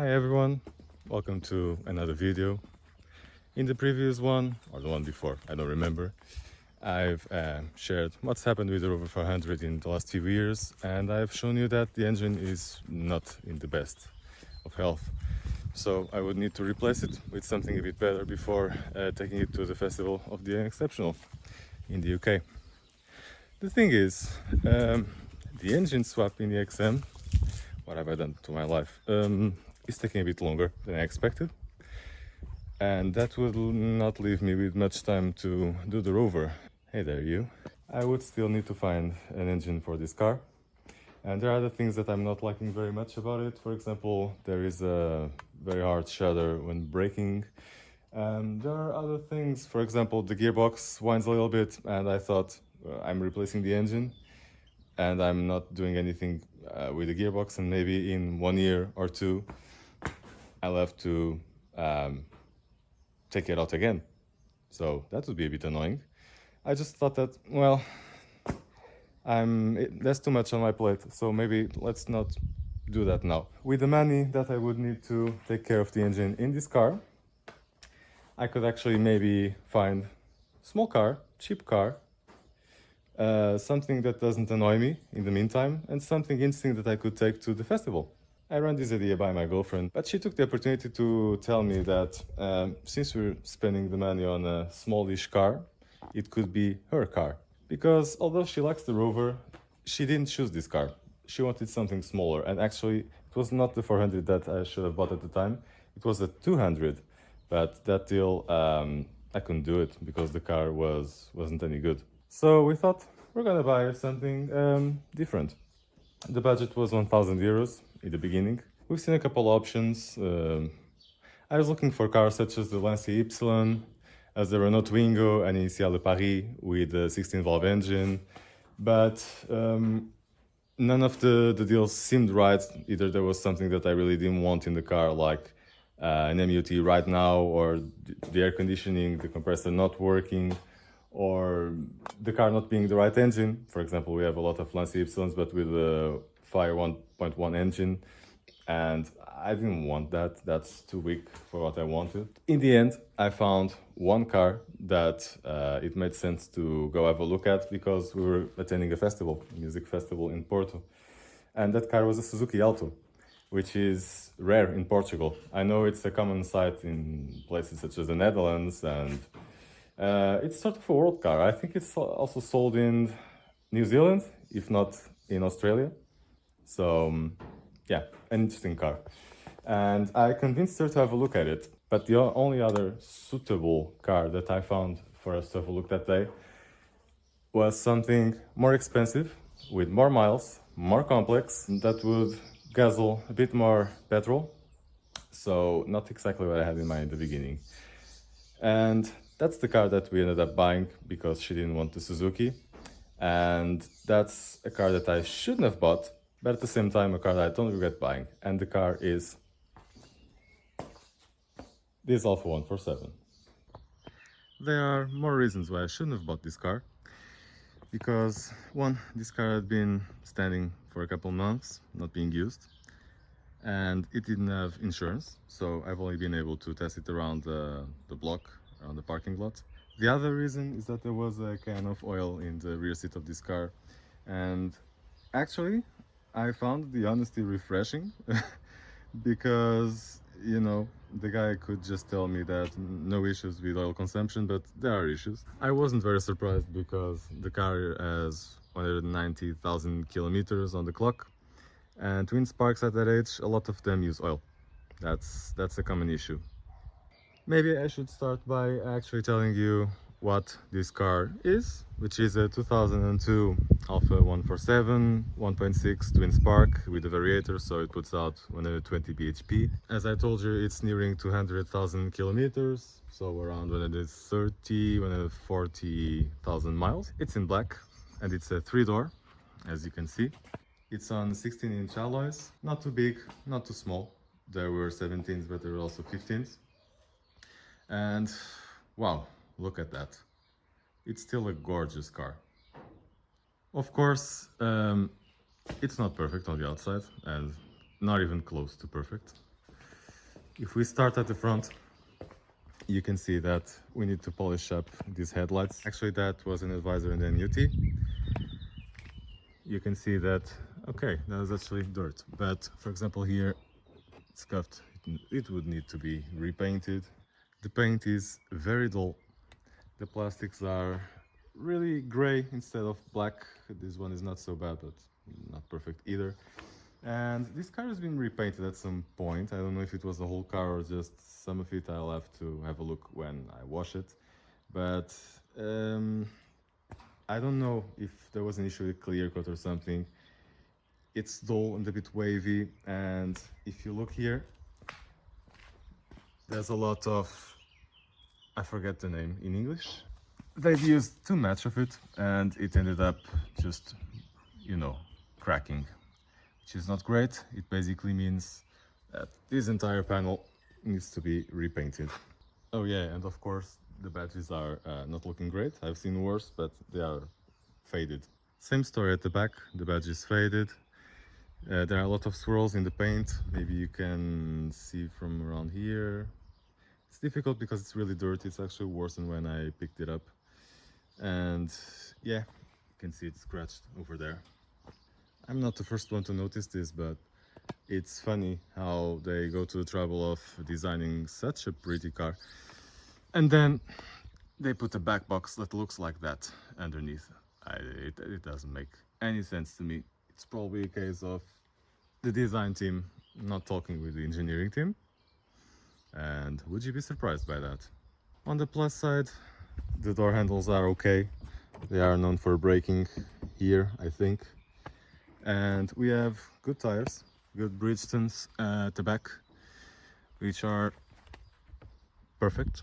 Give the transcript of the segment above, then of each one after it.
Hi everyone, welcome to another video. In the previous one, or the one before, I don't remember, I've shared what's happened with the Rover 400 in the last few years, and I've shown you that the engine is not in the best of health. So I would need to replace it with something a bit better before taking it to the Festival of the Exceptional in the UK. The thing is, the engine swap in the XM, what have I done to my life, is taking a bit longer than I expected. And that will not leave me with much time to do the Rover. Hey there, you. I would still need to find an engine for this car. And there are other things that I'm not liking very much about it. For example, there is a very hard shudder when braking. There are other things, for example, the gearbox whines a little bit, and I thought I'm replacing the engine and I'm not doing anything with the gearbox, and maybe in 1 year or two I'll have to take it out again. So that would be a bit annoying. I just thought that, well, there's too much on my plate, so maybe let's not do that now. With the money that I would need to take care of the engine in this car, I could actually maybe find small car, cheap car, something that doesn't annoy me in the meantime, and something interesting that I could take to the festival. I ran this idea by my girlfriend, but she took the opportunity to tell me that since we're spending the money on a smallish car, it could be her car. Because although she likes the Rover, she didn't choose this car. She wanted something smaller, and actually it was not the 400 that I should have bought at the time, it was a 200. But that deal, I couldn't do it because the car wasn't any good. So we thought we're gonna buy something different. The budget was 1,000 euros in the beginning. We've seen a couple options. I was looking for cars such as the Lancia Y, as the Renault Twingo and Initiale de Paris with a 16-valve engine, but none of the deals seemed right. Either there was something that I really didn't want in the car, like an MUT right now, or the air conditioning, the compressor not working, or the car not being the right engine. For example, we have a lot of Lancia Ys, but with a Fire 1.1 engine, and I didn't want that. That's too weak for what I wanted. In the end, I found one car that it made sense to go have a look at because we were attending a music festival in Porto. And that car was a Suzuki Alto, which is rare in Portugal. I know it's a common sight in places such as the Netherlands, and it's sort of a world car. I think it's also sold in New Zealand, if not in Australia. So yeah, an interesting car. And I convinced her to have a look at it. But the only other suitable car that I found for us to have a look that day was something more expensive, with more miles, more complex, that would guzzle a bit more petrol. So not exactly what I had in mind at the beginning. And that's the car that we ended up buying because she didn't want the Suzuki. And that's a car that I shouldn't have bought, but at the same time a car that I don't regret buying. And the car is this Alfa 147. There are more reasons why I shouldn't have bought this car. Because one, this car had been standing for a couple months, not being used. And it didn't have insurance, so I've only been able to test it around the block, around the parking lot. The other reason is that there was a can of oil in the rear seat of this car, and actually I found the honesty refreshing because, you know, the guy could just tell me that no issues with oil consumption, but there are issues. I wasn't very surprised because the car has 190,000 kilometers on the clock, and twin sparks at that age, a lot of them use oil. That's a common issue. Maybe I should start by actually telling you what this car is, which is a 2002 Alfa 147 1.6 twin spark with a variator, so it puts out 120 bhp. As I told you, it's nearing 200,000 kilometers, so around 130 140,000 miles. It's in black and it's a 3-door, as you can see. It's on 16-inch alloys, not too big, not too small. There were 17s, but there were also 15s. And wow, look at that. It's still a gorgeous car. Of course, it's not perfect on the outside, and not even close to perfect. If we start at the front, you can see that we need to polish up these headlights. Actually, that was an advisor in the NUT. You can see that, okay, that is actually dirt. But for example, here it's scuffed. It would need to be repainted. The paint is very dull. The plastics are really gray instead of black. This one is not so bad, but not perfect either. And this car has been repainted at some point. I don't know if it was the whole car or just some of it. I'll have to have a look when I wash it. But I don't know if there was an issue with clear coat or something. It's dull and a bit wavy. And if you look here, there's a lot of, I forget the name in English. They've used too much of it and it ended up just, you know, cracking, which is not great. It basically means that this entire panel needs to be repainted. Oh yeah, and of course the badges are not looking great. I've seen worse, but they are faded. Same story at the back, the badge is faded. There are a lot of swirls in the paint. Maybe you can see from around here. It's difficult because it's really dirty. It's actually worse than when I picked it up. And yeah, you can see it's scratched over there. I'm not the first one to notice this, but it's funny how they go to the trouble of designing such a pretty car and then they put a back box that looks like that underneath. It doesn't make any sense to me. It's probably a case of the design team not talking with the engineering team, and would you be surprised by that? On the plus side, the door handles are okay. They are known for braking here, I think. And we have good tires, good Bridgestones at the back, which are perfect.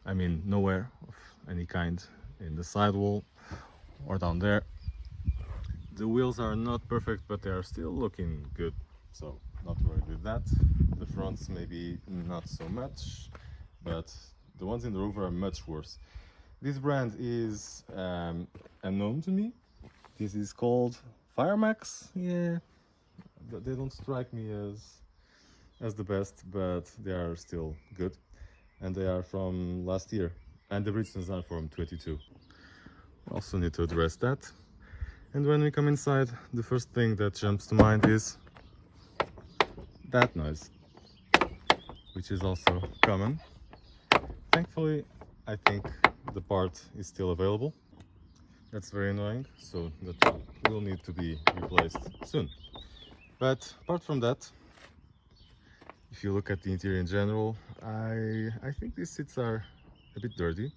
I mean, no wear of any kind in the sidewall or down there. The wheels are not perfect, but they are still looking good, so not worried with that. The fronts maybe not so much, but the ones in the Rover are much worse. This brand is unknown to me. This is called Firemax. Yeah, they don't strike me as the best, but they are still good. And they are from last year. And the Bridgestones are from 22. We also need to address that. And when we come inside, the first thing that jumps to mind is that noise, which is also common. Thankfully, I think the part is still available. That's very annoying, so that will need to be replaced soon. But apart from that, if you look at the interior in general, I think these seats are a bit dirty,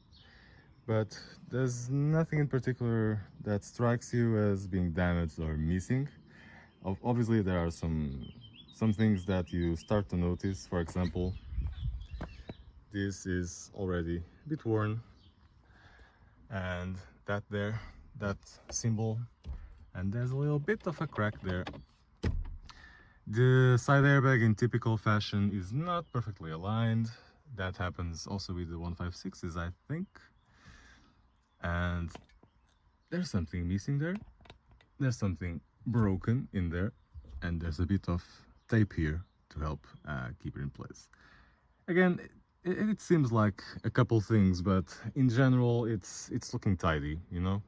but there's nothing in particular that strikes you as being damaged or missing. Obviously, there are some things that you start to notice. For example, this is already a bit worn, and that symbol, and there's a little bit of a crack there. The side airbag in typical fashion is not perfectly aligned. That happens also with the 156s, I think. And there's something missing there. There's something broken in there, and there's a bit of tape here to help keep it in place. Again, it seems like a couple things, but in general it's looking tidy, you know.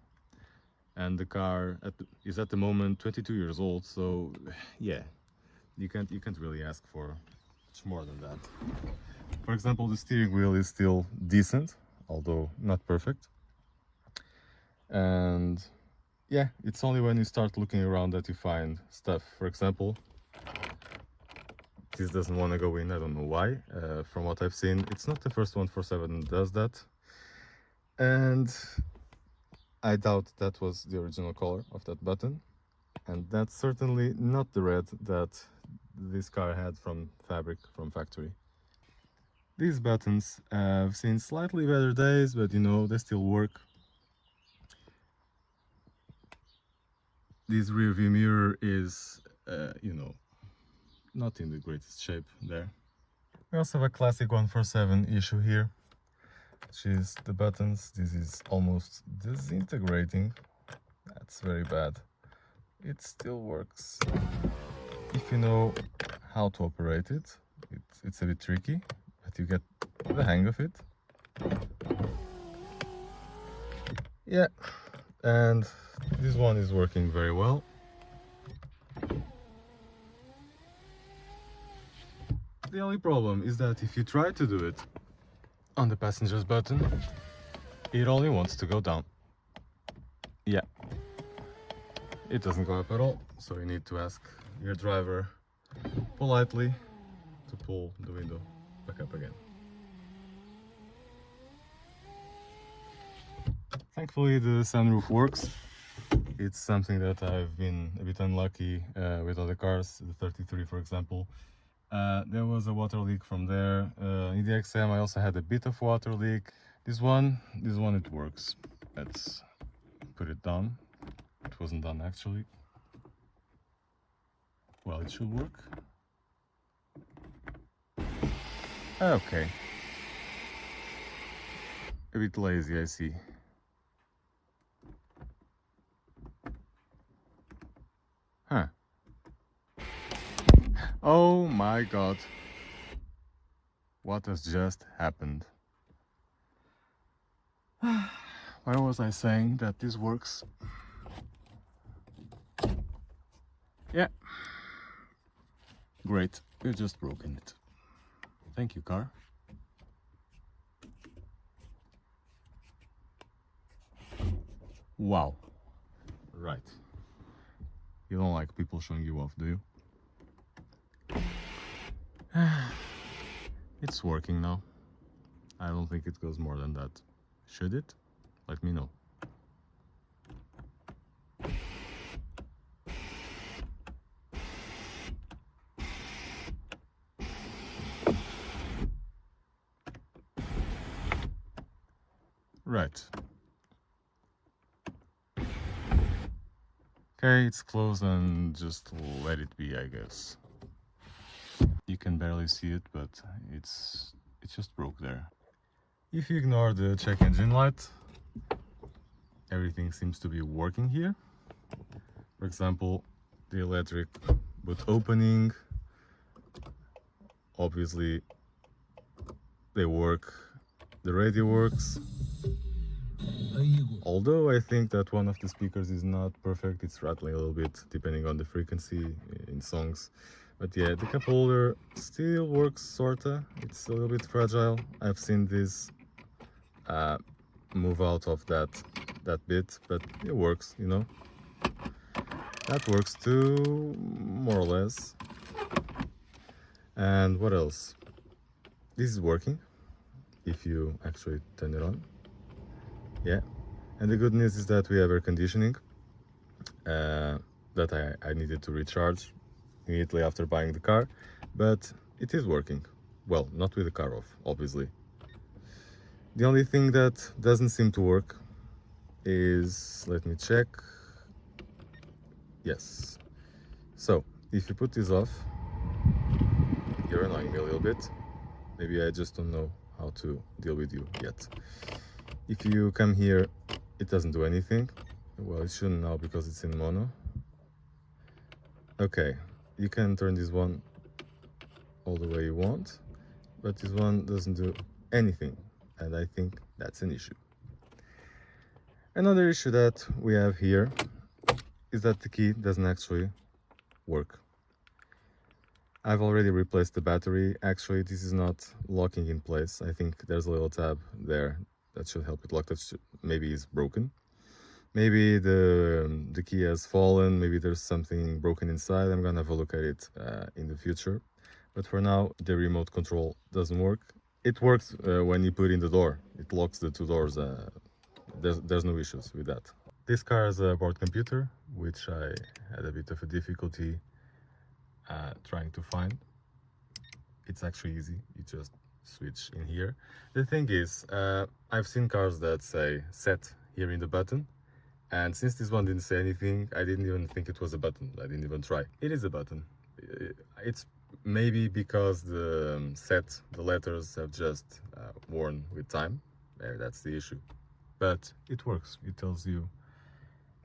And the car is at the moment 22 years old, so yeah, you can't really ask for much more than that. For example, the steering wheel is still decent, although not perfect. And yeah, it's only when you start looking around that you find stuff. For example, this doesn't want to go in, I don't know why. From what I've seen, it's not the first 147 that does that. And I doubt that was the original color of that button. And that's certainly not the red that this car had from fabric, from factory. These buttons have seen slightly better days, but you know, they still work. This rear view mirror is, you know, not in the greatest shape there. We also have a classic 147 issue here, which is the buttons. This is almost disintegrating. That's very bad. It still works if you know how to operate it, It's a bit tricky, but you get the hang of it. Yeah, and this one is working very well. The only problem is that if you try to do it on the passenger's button, it only wants to go down. Yeah, it doesn't go up at all, so you need to ask your driver politely to pull the window back up again. Thankfully the sunroof works. It's something that I've been a bit unlucky with other cars, the 33 for example. There was a water leak from there. In the XM I also had a bit of water leak. This one it works. Let's put it down. It wasn't done actually. Well, it should work. Okay. A bit lazy, I see. Huh. Oh my god. What has just happened? Why was I saying that this works? Yeah. Great. We've just broken it. Thank you, car. Wow. Right. You don't like people showing you off, do you? It's working now. I don't think it goes more than that. Should it? Let me know. Right. Okay, it's closed and just let it be, I guess. You can barely see it, but it just broke there. If you ignore the check engine light, everything seems to be working here. For example, the electric boot opening, obviously they work, the radio works. Although I think that one of the speakers is not perfect, it's rattling a little bit depending on the frequency in songs. But yeah, the cup holder still works sorta, it's a little bit fragile. I've seen this move out of that bit, but it works, you know. That works too, more or less. And what else? This is working if you actually turn it on. Yeah, and the good news is that we have air conditioning that I needed to recharge immediately after buying the car, but it is working. Well, not with the car off, obviously. The only thing that doesn't seem to work is, let me check. Yes. So, if you put this off, you're annoying me a little bit. Maybe I just don't know how to deal with you yet. If you come here, it doesn't do anything. Well, it shouldn't now because it's in mono. Okay, you can turn this one all the way you want, but this one doesn't do anything, and I think that's an issue. Another issue that we have here is that the key doesn't actually work. I've already replaced the battery. Actually, this is not locking in place. I think there's a little tab there that should help it lock. Maybe it's broken. Maybe the key has fallen. Maybe there's something broken inside. I'm gonna have a look at it in the future. But for now, the remote control doesn't work. It works when you put in the door. It locks the two doors. There's no issues with that. This car has a board computer, which I had a bit of a difficulty trying to find. It's actually easy. You just switch in here. The thing is, I've seen cars that say set here in the button, and since this one didn't say anything, I didn't even think it was a button. I didn't even try. It is a button. It's maybe because the letters have just worn with time. Maybe that's the issue, but it works. It tells you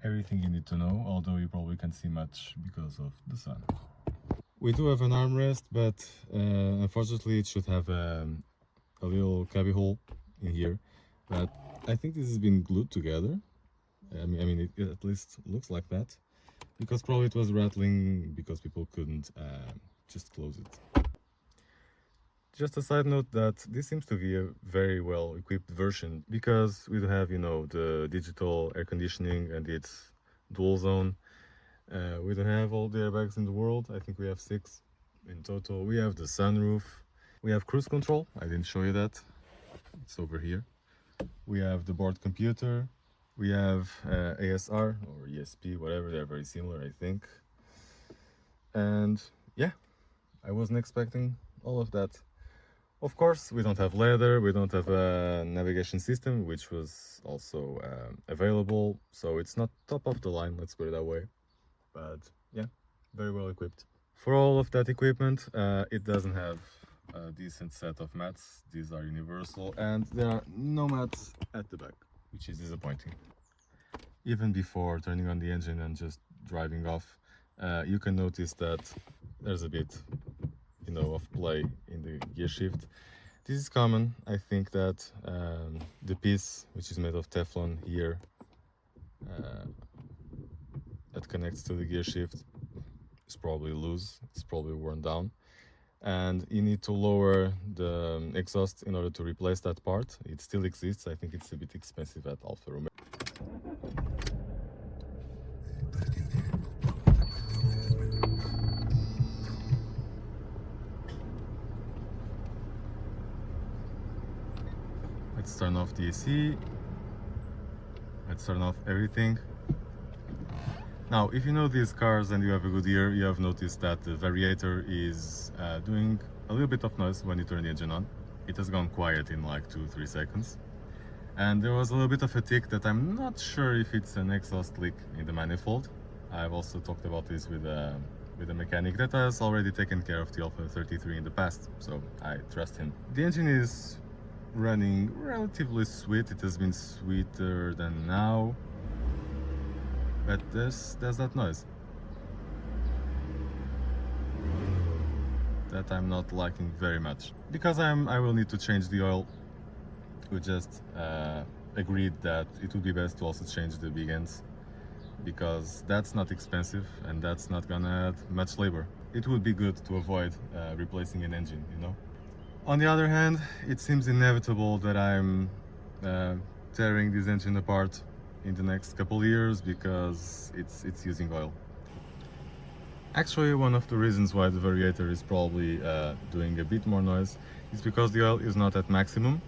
everything you need to know, although you probably can't see much because of the sun. We do have an armrest, but unfortunately it should have a little cubby hole in here. But I think this has been glued together. It at least looks like that, because probably it was rattling because people couldn't just close it. Just a side note that this seems to be a very well equipped version, because we do have, the digital air conditioning and its dual zone. We don't have all the airbags in the world. I think we have 6 in total. We have the sunroof. We have cruise control. I didn't show you that. It's over here. We have the board computer. We have ASR or ESP, whatever. They're very similar, I think. And yeah, I wasn't expecting all of that. Of course, we don't have leather, we don't have a navigation system, which was also available, so it's not top of the line, let's put it that way. But yeah, very well equipped. For all of that equipment, it doesn't have a decent set of mats. These are universal, and there are no mats at the back, which is disappointing. Even before turning on the engine and just driving off, you can notice that there's a bit of play in the gear shift. This is common. I think that the piece, which is made of Teflon here, that connects to the gear shift, is probably loose. It's probably worn down, and you need to lower the exhaust in order to replace that part. It still exists. I think it's a bit expensive at Alfa Romeo. Let's turn off the AC. Let's turn off everything. Now, if you know these cars and you have a good ear, you have noticed that the variator is doing a little bit of noise when you turn the engine on. It has gone quiet in like 2-3 seconds. And there was a little bit of a tick that I'm not sure if it's an exhaust leak in the manifold. I've also talked about this with a mechanic that has already taken care of the Alpha 33 in the past, so I trust him. The engine is running relatively sweet. It has been sweeter than now, but there's that noise that I'm not liking very much. Because I will need to change the oil, we just agreed that it would be best to also change the big ends, because that's not expensive and that's not gonna add much labor. It would be good to avoid replacing an engine, On the other hand, it seems inevitable that I'm tearing this engine apart in the next couple of years because it's using oil. Actually, one of the reasons why the variator is probably doing a bit more noise is because the oil is not at maximum.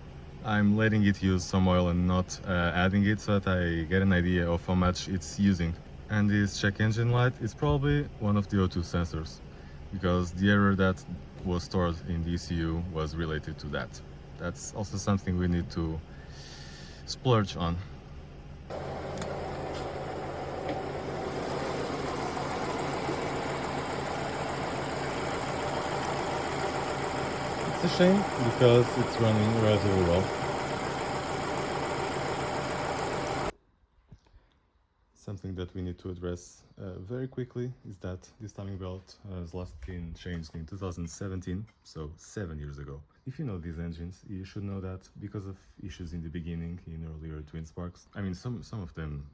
I'm letting it use some oil and not adding it, so that I get an idea of how much it's using. And this check engine light is probably one of the O2 sensors, because the error that was stored in the ECU was related to that. That's also something we need to splurge on. It's a shame because it's running relatively well. Something that we need to address very quickly is that this timing belt has last been changed in 2017, so 7 years ago. If you know these engines, you should know that because of issues in the beginning in earlier twin sparks, some of them,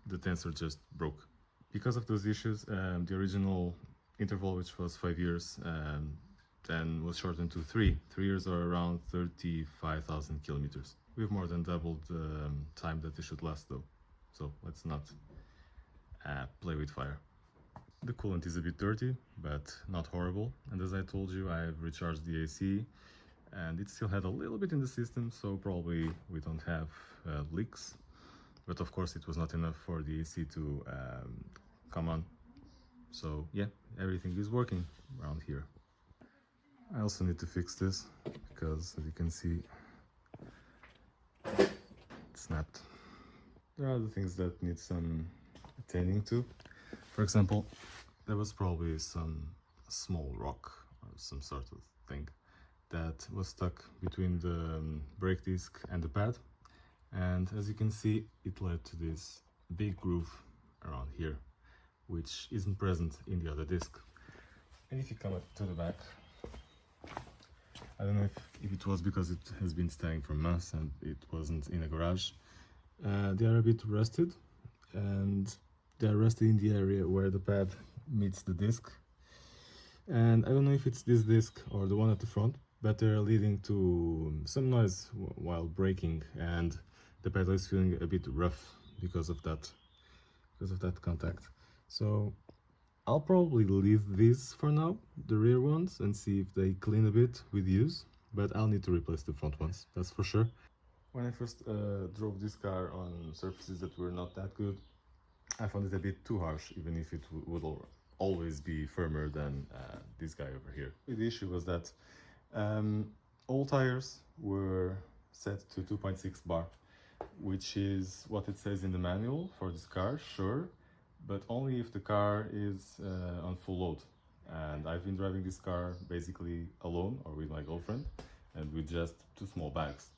the tensor just broke. Because of those issues, the original interval, which was 5 years, then was shortened to 3. 3 years are around 35,000 kilometers. We've more than doubled the time that it should last though. So let's not play with fire. The coolant is a bit dirty, but not horrible. And as I told you, I've recharged the AC and it still had a little bit in the system, so probably we don't have leaks. But of course it was not enough for the AC to come on. So yeah, everything is working around here. I also need to fix this because, as you can see, it snapped. There are other things that need some attending to. For example, there was probably some small rock or some sort of thing that was stuck between the brake disc and the pad, and as you can see, it led to this big groove around here, which isn't present in the other disc. And if you come up to the back, I don't know if it was because it has been staying for months and it wasn't in a garage. They are a bit rusted, and they are rusted in the area where the pad meets the disc. And I don't know if it's this disc or the one at the front, but they're leading to some noise while braking, and the pedal is feeling a bit rough because of that contact. So I'll probably leave these for now, the rear ones, and see if they clean a bit with use, but I'll need to replace the front ones, that's for sure. When I first drove this car on surfaces that were not that good, I found it a bit too harsh, even if it would always be firmer than this guy over here. The issue was that all tires were set to 2.6 bar, which is what it says in the manual for this car, sure, but only if the car is on full load. And I've been driving this car basically alone or with my girlfriend, and with just 2 small bags.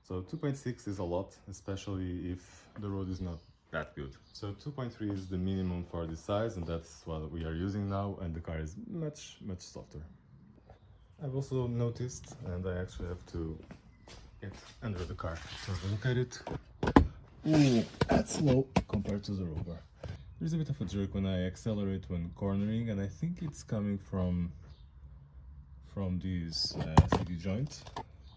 So 2.6 is a lot, especially if the road is not that good. So 2.3 is the minimum for this size, and that's what we are using now, and the car is much softer. I've also noticed, and I actually have to get under the car to have a look at it. Ooh, that's low compared to the Rover. There's a bit of a jerk when I accelerate when cornering, and I think it's coming from this CD joint.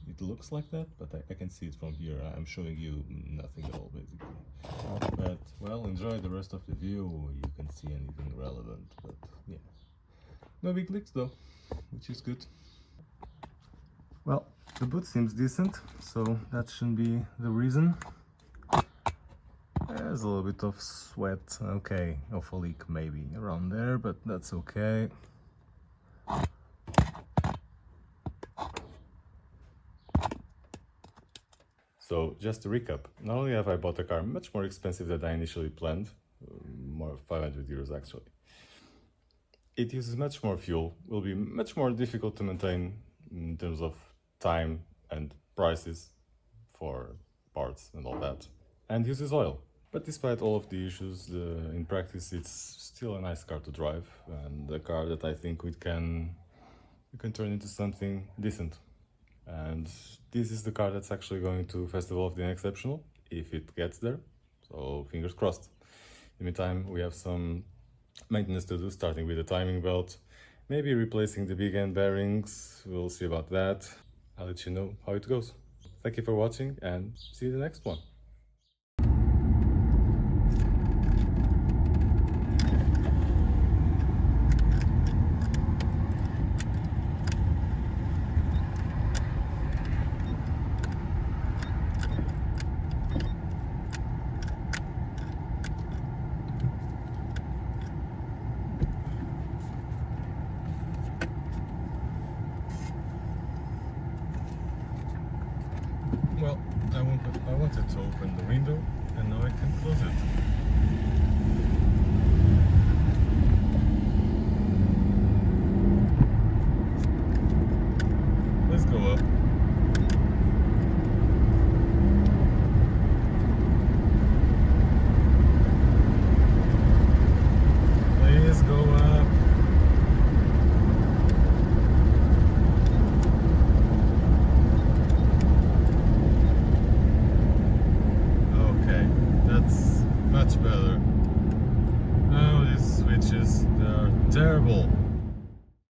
It looks like that, but I can see it from here. I'm showing you nothing at all, basically. But, well, enjoy the rest of the view. You can see anything relevant, but yeah. No big leaks though, which is good. Well, the boot seems decent, so that shouldn't be the reason. There's a little bit of sweat, okay, of a leak maybe around there, but that's okay. So, just to recap, not only have I bought a car much more expensive than I initially planned, more 500 euros actually, it uses much more fuel, will be much more difficult to maintain in terms of time and prices for parts and all that, and uses oil. But despite all of the issues, in practice it's still a nice car to drive, and a car that I think we can turn into something decent. And this is the car that's actually going to Festival of the Unexceptional, if it gets there, so fingers crossed. In the meantime, we have some maintenance to do, starting with the timing belt, maybe replacing the big end bearings, we'll see about that. I'll let you know how it goes. Thank you for watching, and see you in the next one. Well, I wanted to open the window, and now I can close it. Let's go up.